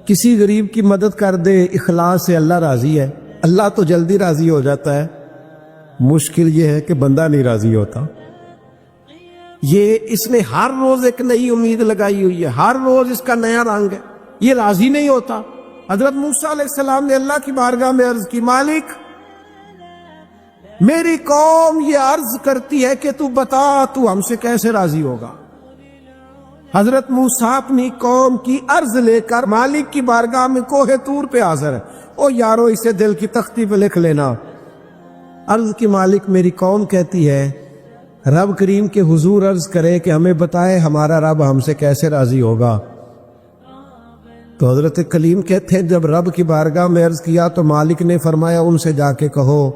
کسی غریب کی مدد کر دے اخلاص سے اللہ راضی ہے، اللہ تو جلدی راضی ہو جاتا ہے۔ مشکل یہ ہے کہ بندہ نہیں راضی ہوتا۔ یہ اس نے ہر روز ایک نئی امید لگائی ہوئی ہے، ہر روز اس کا نیا رنگ ہے، یہ راضی نہیں ہوتا۔ حضرت موسیٰ علیہ السلام نے اللہ کی بارگاہ میں عرض کی مالک میری قوم یہ عرض کرتی ہے کہ تو بتا تو ہم سے کیسے راضی ہوگا۔ حضرت موسیٰ اپنی قوم کی عرض لے کر مالک کی بارگاہ میں کوہ طور پہ حاضر ہے۔ او یارو اسے دل کی تختی پہ لکھ لینا۔ عرض کی مالک میری قوم کہتی ہے رب کریم کے حضور عرض کرے کہ ہمیں بتائے ہمارا رب ہم سے کیسے راضی ہوگا۔ تو حضرت کلیم کہتے ہیں جب رب کی بارگاہ میں عرض کیا تو مالک نے فرمایا ان سے جا کے کہو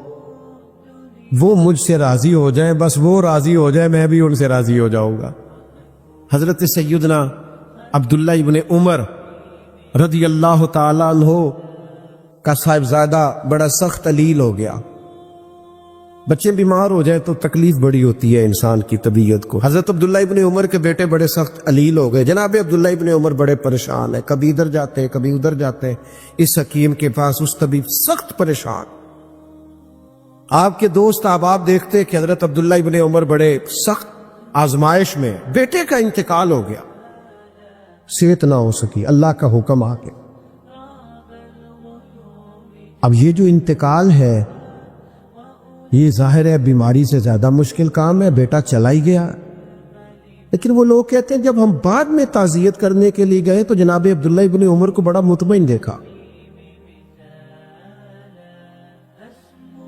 وہ مجھ سے راضی ہو جائیں، بس وہ راضی ہو جائے میں بھی ان سے راضی ہو جاؤں گا۔ حضرت سیدنا عبداللہ ابن عمر رضی اللہ تعالیٰ عنہ کا صاحبزادہ بڑا سخت علیل ہو گیا۔ بچے بیمار ہو جائے تو تکلیف بڑی ہوتی ہے انسان کی طبیعت کو۔ حضرت عبداللہ ابن عمر کے بیٹے بڑے سخت علیل ہو گئے۔ جناب عبداللہ ابن عمر بڑے پریشان ہیں، کبھی ادھر جاتے ہیں کبھی ادھر جاتے ہیں، اس حکیم کے پاس اس طبیب سخت پریشان۔ آپ کے دوست احباب دیکھتے ہیں کہ حضرت عبداللہ ابن عمر بڑے سخت آزمائش میں، بیٹے کا انتقال ہو گیا، صحت نہ ہو سکی، اللہ کا حکم آ گیا۔ اب یہ جو انتقال ہے یہ ظاہر ہے بیماری سے زیادہ مشکل کام ہے، بیٹا چلا ہی گیا۔ لیکن وہ لوگ کہتے ہیں جب ہم بعد میں تعزیت کرنے کے لیے گئے تو جناب عبداللہ ابن عمر کو بڑا مطمئن دیکھا۔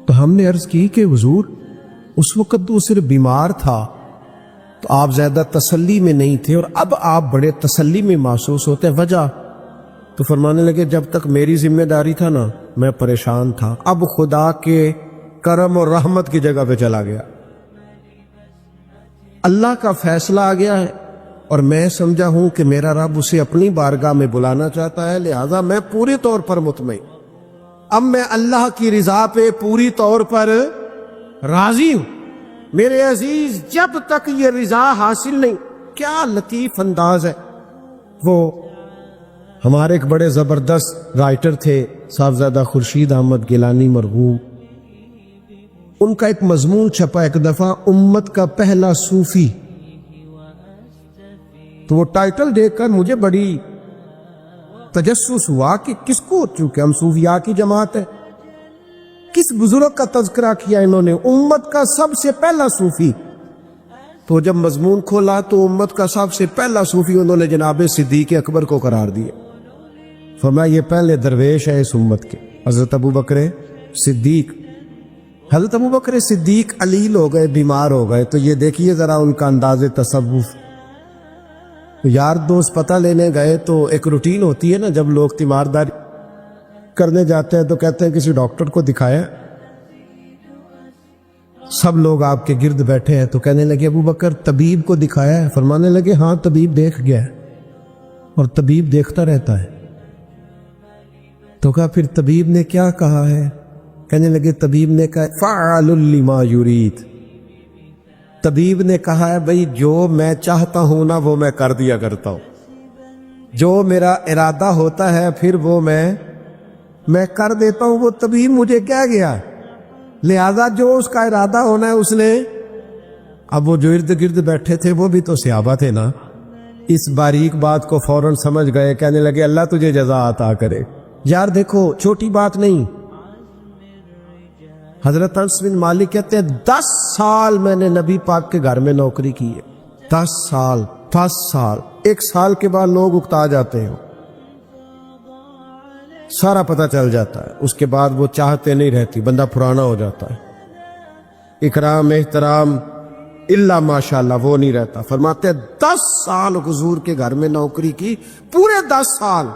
تو ہم نے عرض کی کہ حضور اس وقت تو صرف بیمار تھا تو آپ زیادہ تسلی میں نہیں تھے اور اب آپ بڑے تسلی میں محسوس ہوتے، وجہ؟ تو فرمانے لگے جب تک میری ذمہ داری تھا نا میں پریشان تھا، اب خدا کے کرم اور رحمت کی جگہ پہ چلا گیا، اللہ کا فیصلہ آ گیا ہے اور میں سمجھا ہوں کہ میرا رب اسے اپنی بارگاہ میں بلانا چاہتا ہے، لہذا میں پوری طور پر مطمئن، اب میں اللہ کی رضا پہ پوری طور پر راضی ہوں۔ میرے عزیز جب تک یہ رضا حاصل نہیں، کیا لطیف انداز ہے۔ وہ ہمارے ایک بڑے زبردست رائٹر تھے صاحبزادہ خورشید احمد گیلانی مرحوم، ان کا ایک مضمون چھپا ایک دفعہ امت کا پہلا صوفی، تو وہ ٹائٹل دیکھ کر مجھے بڑی تجسس ہوا کہ کس کو، چونکہ ہم صوفیاء کی جماعت ہے، کس بزرگ کا تذکرہ کیا انہوں نے، امت کا سب سے پہلا صوفی۔ تو جب مضمون کھولا تو امت کا سب سے پہلا صوفی انہوں نے جناب صدیق اکبر کو قرار دیا، فرمایا یہ پہلے درویش ہے اس امت کے، حضرت ابو بکر صدیق۔ حضرت ابو بکر صدیق علیل ہو گئے، بیمار ہو گئے، تو یہ دیکھیے ذرا ان کا انداز تصوف۔ یار دوست پتہ لینے گئے تو ایک روٹین ہوتی ہے نا، جب لوگ تیمارداری کرنے جاتے ہیں تو کہتے ہیں کسی ڈاکٹر کو دکھایا، سب لوگ آپ کے گرد بیٹھے ہیں، تو کہنے لگے ابو بکر طبیب کو دکھایا ہے؟ فرمانے لگے ہاں طبیب دیکھ گیا ہے، اور طبیب دیکھتا رہتا ہے۔ تو کہا پھر طبیب نے کیا کہا ہے؟ کہنے لگے طبیب نے کہا فعال لما یرید، طبیب نے کہا ہے بھئی جو میں چاہتا ہوں نا وہ میں کر دیا کرتا ہوں، جو میرا ارادہ ہوتا ہے پھر وہ میں کر دیتا ہوں، وہ طبیب مجھے کہہ گیا، لہذا جو اس کا ارادہ ہونا ہے اس نے۔ اب وہ جو ارد گرد بیٹھے تھے وہ بھی تو صحابہ تھے نا، اس باریک بات کو فوراً سمجھ گئے، کہنے لگے اللہ تجھے جزا عطا کرے۔ یار دیکھو چھوٹی بات نہیں، حضرت انس بن مالک کہتے ہیں 10 سال میں نے نبی پاک کے گھر میں نوکری کی ہے، 10 سال 10 سال، 1 سال کے بعد لوگ اکتا جاتے ہیں، سارا پتہ چل جاتا ہے، اس کے بعد وہ چاہتے نہیں رہتی، بندہ پرانا ہو جاتا ہے، اکرام احترام الا ماشاءاللہ وہ نہیں رہتا۔ فرماتے ہیں 10 سال حضور کے گھر میں نوکری کی، پورے 10 سال،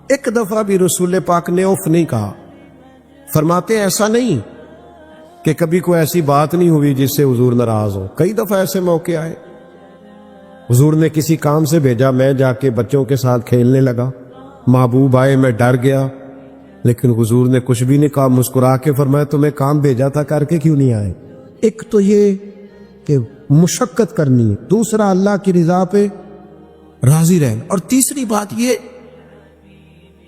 ایک دفعہ بھی رسول پاک نے اف نہیں کہا۔ فرماتے ہیں ایسا نہیں کہ کبھی کوئی ایسی بات نہیں ہوئی جس سے حضور ناراض ہو، کئی دفعہ ایسے موقع آئے، حضور نے کسی کام سے بھیجا، میں جا کے بچوں کے ساتھ کھیلنے لگا، محبوب آئے، میں ڈر گیا، لیکن حضور نے کچھ بھی نہیں کہا، مسکرا کے فرمایا تمہیں کام بھیجا تھا کر کے کیوں نہیں آئے؟ ایک تو یہ کہ مشقت کرنی ہے، دوسرا اللہ کی رضا پہ راضی رہنا، اور تیسری بات یہ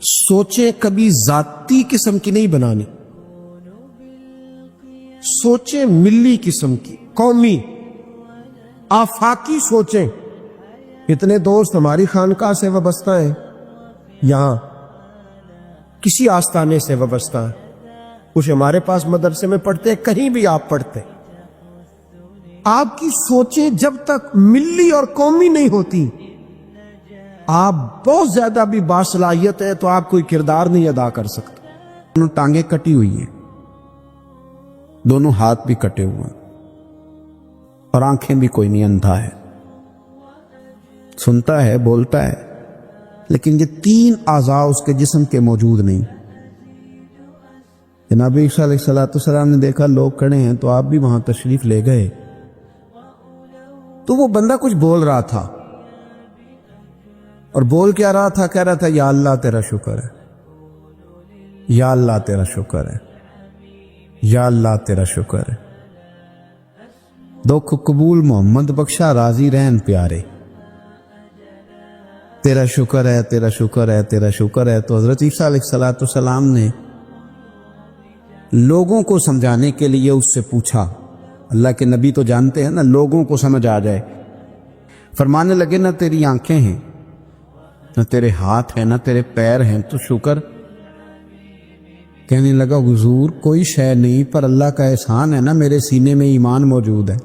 سوچیں کبھی ذاتی قسم کی نہیں بنانی، سوچیں ملی قسم کی، قومی آفاقی سوچیں۔ اتنے دوست ہماری خانقاہ سے وابستہ ہیں، یہاں کسی آستانے سے وابستہ ہیں، کچھ ہمارے پاس مدرسے میں پڑھتے ہیں، کہیں بھی آپ پڑھتے ہیں۔ آپ کی سوچیں جب تک ملی اور قومی نہیں ہوتی، آپ بہت زیادہ بھی باصلاحیت ہے تو آپ کوئی کردار نہیں ادا کر سکتے۔ دونوں ٹانگیں کٹی ہوئی ہیں، دونوں ہاتھ بھی کٹے ہوئے ہیں، اور آنکھیں بھی کوئی نہیں، اندھا ہے، سنتا ہے، بولتا ہے، لیکن یہ 3 اعضاء اس کے جسم کے موجود نہیں۔ جناب عیسیٰ علیہ السلام نے دیکھا لوگ کھڑے ہیں تو آپ بھی وہاں تشریف لے گئے، تو وہ بندہ کچھ بول رہا تھا، اور بول کیا رہا تھا؟ کہہ رہا تھا یا اللہ تیرا شکر ہے، یا اللہ تیرا شکر ہے، یا اللہ تیرا شکر ہے، دکھ قبول محمد بخشا راضی رہن پیارے، تیرا شکر ہے، تیرا شکر ہے، تیرا شکر ہے۔ تو حضرت عیسیٰ علیہ السلام نے لوگوں کو سمجھانے کے لیے اس سے پوچھا، اللہ کے نبی تو جانتے ہیں نا، لوگوں کو سمجھ آ جائے، فرمانے لگے نہ تیری آنکھیں ہیں، نہ تیرے ہاتھ ہیں، نہ تیرے پیر ہیں، تو شکر؟ کہنے لگا حضور کوئی شے نہیں، پر اللہ کا احسان ہے نا، میرے سینے میں ایمان موجود ہے۔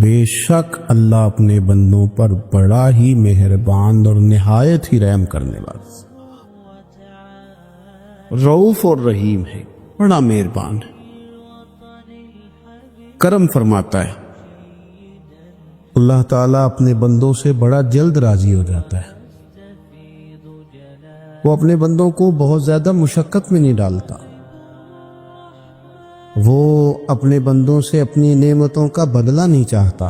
بے شک اللہ اپنے بندوں پر بڑا ہی مہربان اور نہایت ہی رحم کرنے والا، رؤوف اور رحیم ہے، بڑا مہربان ہے، کرم فرماتا ہے۔ اللہ تعالیٰ اپنے بندوں سے بڑا جلد راضی ہو جاتا ہے، وہ اپنے بندوں کو بہت زیادہ مشقت میں نہیں ڈالتا، وہ اپنے بندوں سے اپنی نعمتوں کا بدلہ نہیں چاہتا،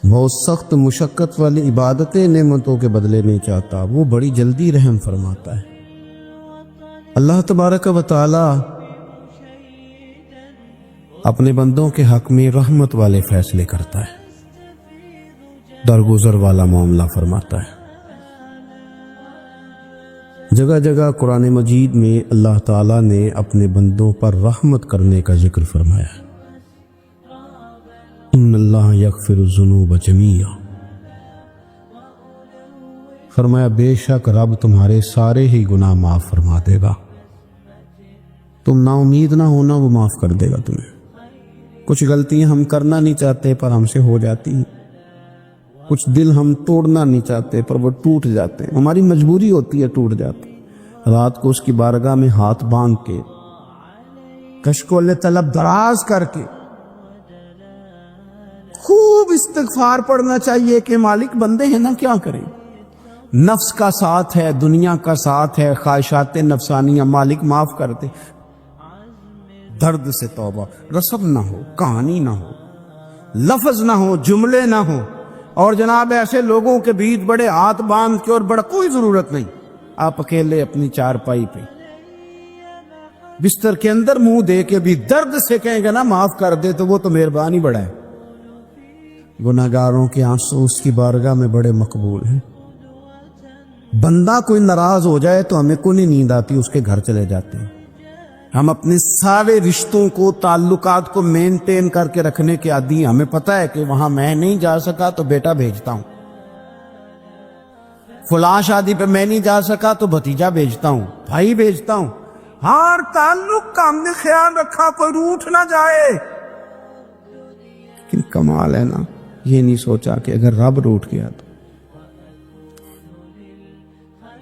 بہت سخت مشقت والی عبادتیں نعمتوں کے بدلے نہیں چاہتا، وہ بڑی جلدی رحم فرماتا ہے۔ اللہ تبارک و تعالی اپنے بندوں کے حق میں رحمت والے فیصلے کرتا ہے، درگزر والا معاملہ فرماتا ہے۔ جگہ جگہ قرآن مجید میں اللہ تعالیٰ نے اپنے بندوں پر رحمت کرنے کا ذکر فرمایا ہے، ان اللہ یغفر الذنوب جمیعا، فرمایا بے شک رب تمہارے سارے ہی گناہ معاف فرما دے گا، تم نا امید نہ ہونا، وہ معاف کر دے گا تمہیں۔ کچھ غلطیاں ہم کرنا نہیں چاہتے پر ہم سے ہو جاتی ہیں، کچھ دل ہم توڑنا نہیں چاہتے پر وہ ٹوٹ جاتے ہیں، ہماری مجبوری ہوتی ہے ٹوٹ جاتے۔ رات کو اس کی بارگاہ میں ہاتھ باندھ کے، کشکول طلب دراز کر کے خوب استغفار پڑھنا چاہیے کہ مالک بندے ہیں نا، کیا کریں، نفس کا ساتھ ہے، دنیا کا ساتھ ہے، خواہشات نفسانیہ، مالک معاف کر دے۔ درد سے توبہ، رسم نہ ہو، کہانی نہ ہو، لفظ نہ ہو، جملے نہ ہو، اور جناب ایسے لوگوں کے بیچ بڑے ہاتھ باندھ کے، اور بڑا کوئی ضرورت نہیں، آپ اکیلے اپنی چارپائی پہ بستر کے اندر منہ دے کے بھی درد سے کہیں گے نا معاف کر دے، تو وہ تو مہربانی بڑا ہے۔ گناہگاروں کے آنسو اس کی بارگاہ میں بڑے مقبول ہیں۔ بندہ کوئی ناراض ہو جائے تو ہمیں کو نہیں نیند آتی، اس کے گھر چلے جاتے ہیں، ہم اپنے سارے رشتوں کو، تعلقات کو مینٹین کر کے رکھنے کے عادی ہیں۔ ہمیں پتہ ہے کہ وہاں میں نہیں جا سکا تو بیٹا بھیجتا ہوں، فلاں شادی پہ میں نہیں جا سکا تو بھتیجا بھیجتا ہوں، بھائی بھیجتا ہوں۔ ہر تعلق کا ہم نے خیال رکھا، کوئی روٹھ نہ جائے۔ لیکن کمال ہے نا، یہ نہیں سوچا کہ اگر رب روٹھ گیا تو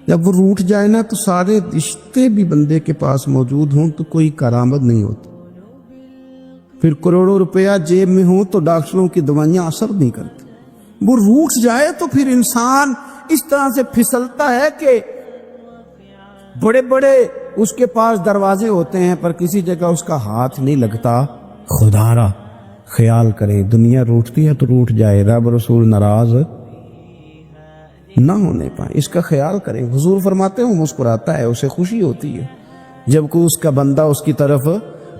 جب وہ روٹھ جائے نا تو سارے رشتے بھی بندے کے پاس موجود ہوں تو کوئی کرامت نہیں ہوتی، پھر کروڑوں روپیہ جیب میں ہوں تو ڈاکٹروں کی دوائیاں اثر نہیں کرتی۔ وہ روٹھ جائے تو پھر انسان اس طرح سے پھسلتا ہے کہ بڑے بڑے اس کے پاس دروازے ہوتے ہیں پر کسی جگہ اس کا ہاتھ نہیں لگتا۔ خدا را خیال کرے، دنیا روٹتی ہے تو روٹھ جائے، رب رسول ناراض نہ ہونے پائے، اس کا خیال کریں۔ حضور فرماتے ہیں وہ مسکراتا ہے، اسے خوشی ہوتی ہے جب کوئی اس کا بندہ اس کی طرف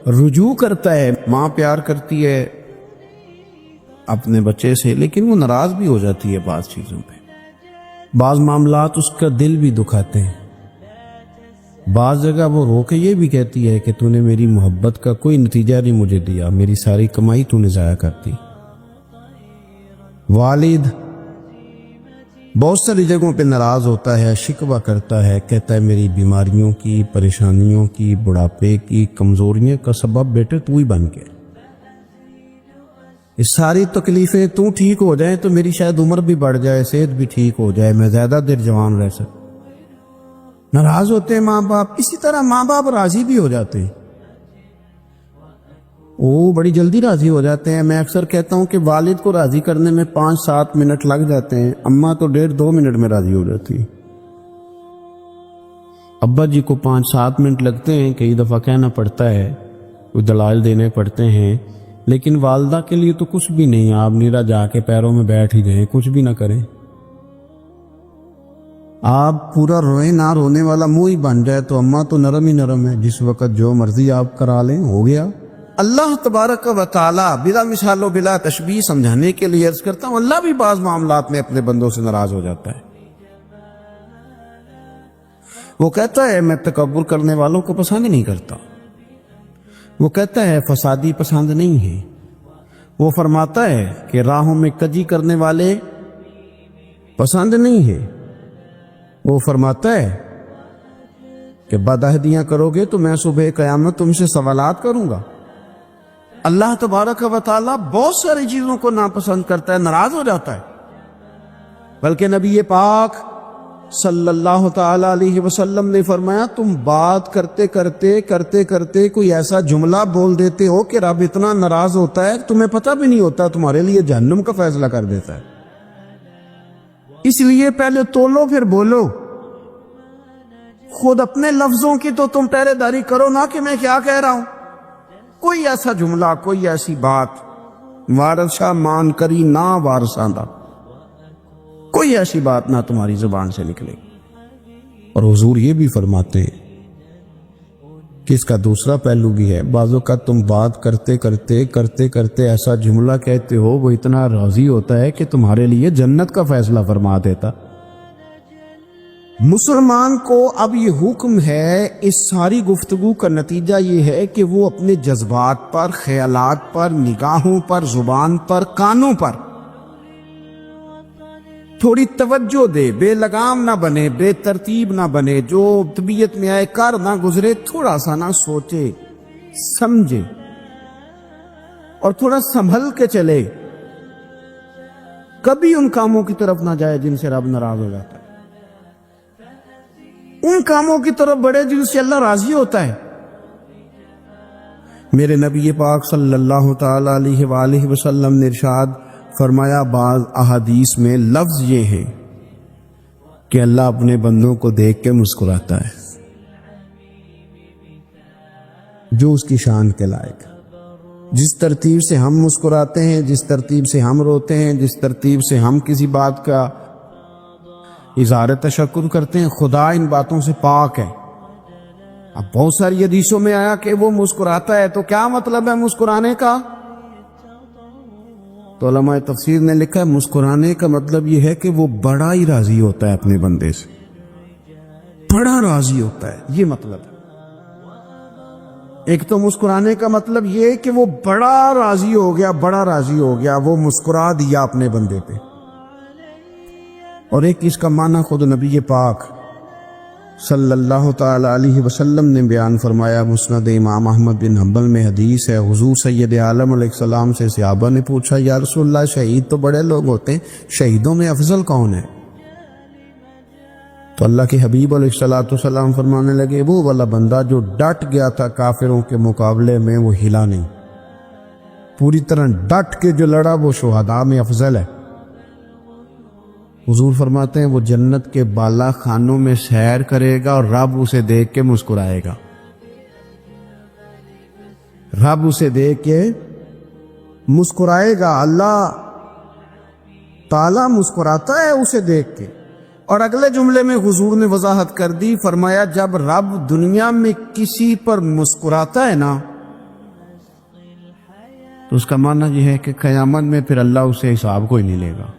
رجوع کرتا ہے۔ ماں پیار کرتی ہے اپنے بچے سے لیکن وہ ناراض بھی ہو جاتی ہے بعض چیزوں پہ، بعض معاملات اس کا دل بھی دکھاتے ہیں، بعض جگہ وہ رو کے یہ بھی کہتی ہے کہ تو نے میری محبت کا کوئی نتیجہ نہیں مجھے دیا، میری ساری کمائی تو نے ضائع کر دی۔ والد بہت ساری جگہوں پہ ناراض ہوتا ہے، شکوہ کرتا ہے، کہتا ہے میری بیماریوں کی، پریشانیوں کی، بڑھاپے کی، کمزوریوں کا سبب بیٹے تو ہی بن گیا۔ یہ ساری تکلیفیں تو ٹھیک ہو جائیں تو میری شاید عمر بھی بڑھ جائے، صحت بھی ٹھیک ہو جائے، میں زیادہ دیر جوان رہ سکوں۔ ناراض ہوتے ہیں ماں باپ، اسی طرح ماں باپ راضی بھی ہو جاتے ہیں، وہ بڑی جلدی راضی ہو جاتے ہیں۔ میں اکثر کہتا ہوں کہ والد کو راضی کرنے میں 5-7 منٹ لگ جاتے ہیں، اماں تو 1.5-2 منٹ میں راضی ہو جاتی ہے۔ ابا جی کو 5-7 منٹ لگتے ہیں، کئی دفعہ کہنا پڑتا ہے، کوئی دلائل دینے پڑتے ہیں، لیکن والدہ کے لیے تو کچھ بھی نہیں، آپ نیرا جا کے پیروں میں بیٹھ ہی جائیں، کچھ بھی نہ کریں، آپ پورا روئیں نہ رونے والا منہ ہی بن جائے تو اماں تو نرم ہی نرم ہے، جس وقت جو مرضی آپ کرا لیں ہو گیا۔ اللہ تبارک و تعالی بلا مثال و بلا تشبیہ سمجھانے کے لیے عرض کرتا ہوں، اللہ بھی بعض معاملات میں اپنے بندوں سے ناراض ہو جاتا ہے۔ وہ کہتا ہے میں تکبر کرنے والوں کو پسند نہیں کرتا، وہ کہتا ہے فسادی پسند نہیں ہے، وہ فرماتا ہے کہ راہوں میں کجی کرنے والے پسند نہیں ہے، وہ فرماتا ہے کہ بدعہدیاں کرو گے تو میں صبح قیامت تم سے سوالات کروں گا۔ اللہ تبارک و تعالیٰ بہت ساری چیزوں کو ناپسند کرتا ہے، ناراض ہو جاتا ہے، بلکہ نبی پاک صلی اللہ تعالی علیہ وسلم نے فرمایا تم بات کرتے کرتے کوئی ایسا جملہ بول دیتے ہو کہ رب اتنا ناراض ہوتا ہے کہ تمہیں پتہ بھی نہیں ہوتا، تمہارے لیے جہنم کا فیصلہ کر دیتا ہے۔ اس لیے پہلے تولو پھر بولو، خود اپنے لفظوں کی تو تم پہرے داری کرو نا کہ میں کیا کہہ رہا ہوں۔ کوئی ایسا جملہ، کوئی ایسی بات وارث شاہ مان کری نہ وارثاں دا، کوئی ایسی بات نہ تمہاری زبان سے نکلے۔ اور حضور یہ بھی فرماتے ہیں کہ اس کا دوسرا پہلو بھی ہے، بعض اوقات تم بات کرتے کرتے ایسا جملہ کہتے ہو وہ اتنا راضی ہوتا ہے کہ تمہارے لیے جنت کا فیصلہ فرما دیتا۔ مسلمان کو اب یہ حکم ہے، اس ساری گفتگو کا نتیجہ یہ ہے کہ وہ اپنے جذبات پر، خیالات پر، نگاہوں پر، زبان پر، کانوں پر تھوڑی توجہ دے، بے لگام نہ بنے، بے ترتیب نہ بنے، جو طبیعت میں آئے کر نہ گزرے، تھوڑا سا نہ سوچے سمجھے اور تھوڑا سنبھل کے چلے، کبھی ان کاموں کی طرف نہ جائے جن سے رب ناراض ہو جاتا ہے، ان کاموں کی طرف بڑھے جن سے اللہ راضی ہوتا ہے۔ میرے نبی پاک صلی اللہ تعالی علیہ وآلہ وسلم نے ارشاد فرمایا، بعض احادیث میں لفظ یہ ہے کہ اللہ اپنے بندوں کو دیکھ کے مسکراتا ہے جو اس کی شان کے لائق۔ جس ترتیب سے ہم مسکراتے ہیں، جس ترتیب سے ہم روتے ہیں، جس ترتیب سے ہم کسی بات کا اظہار تشکر کرتے ہیں، خدا ان باتوں سے پاک ہے۔ اب بہت ساری حدیثوں میں آیا کہ وہ مسکراتا ہے، تو کیا مطلب ہے مسکرانے کا؟ تو علماء تفسیر نے لکھا ہے مسکرانے کا مطلب یہ ہے کہ وہ بڑا ہی راضی ہوتا ہے اپنے بندے سے، بڑا راضی ہوتا ہے، یہ مطلب ہے۔ ایک تو مسکرانے کا مطلب یہ کہ وہ بڑا راضی ہو گیا، وہ مسکرا دیا اپنے بندے پہ. اور ایک اس کا معنی خود نبی پاک صلی اللہ تعالی علیہ وسلم نے بیان فرمایا. مسند امام احمد بن حنبل میں حدیث ہے، حضور سید عالم علیہ السلام سے صحابہ نے پوچھا یا رسول اللہ شہید تو بڑے لوگ ہوتے ہیں، شہیدوں میں افضل کون ہے؟ تو اللہ کے حبیب علیہ السلام فرمانے لگے وہ والا بندہ جو ڈٹ گیا تھا کافروں کے مقابلے میں، وہ ہلا نہیں، پوری طرح ڈٹ کے جو لڑا وہ شہداء میں افضل ہے. حضور فرماتے ہیں وہ جنت کے بالا خانوں میں سیر کرے گا اور رب اسے دیکھ کے مسکرائے گا. رب اسے دیکھ کے مسکرائے گا، اللہ تعالی مسکراتا ہے اسے دیکھ کے. اور اگلے جملے میں حضور نے وضاحت کر دی، فرمایا جب رب دنیا میں کسی پر مسکراتا ہے نا تو اس کا معنی یہ ہے کہ قیامت میں پھر اللہ اسے حساب کوئی نہیں لے گا.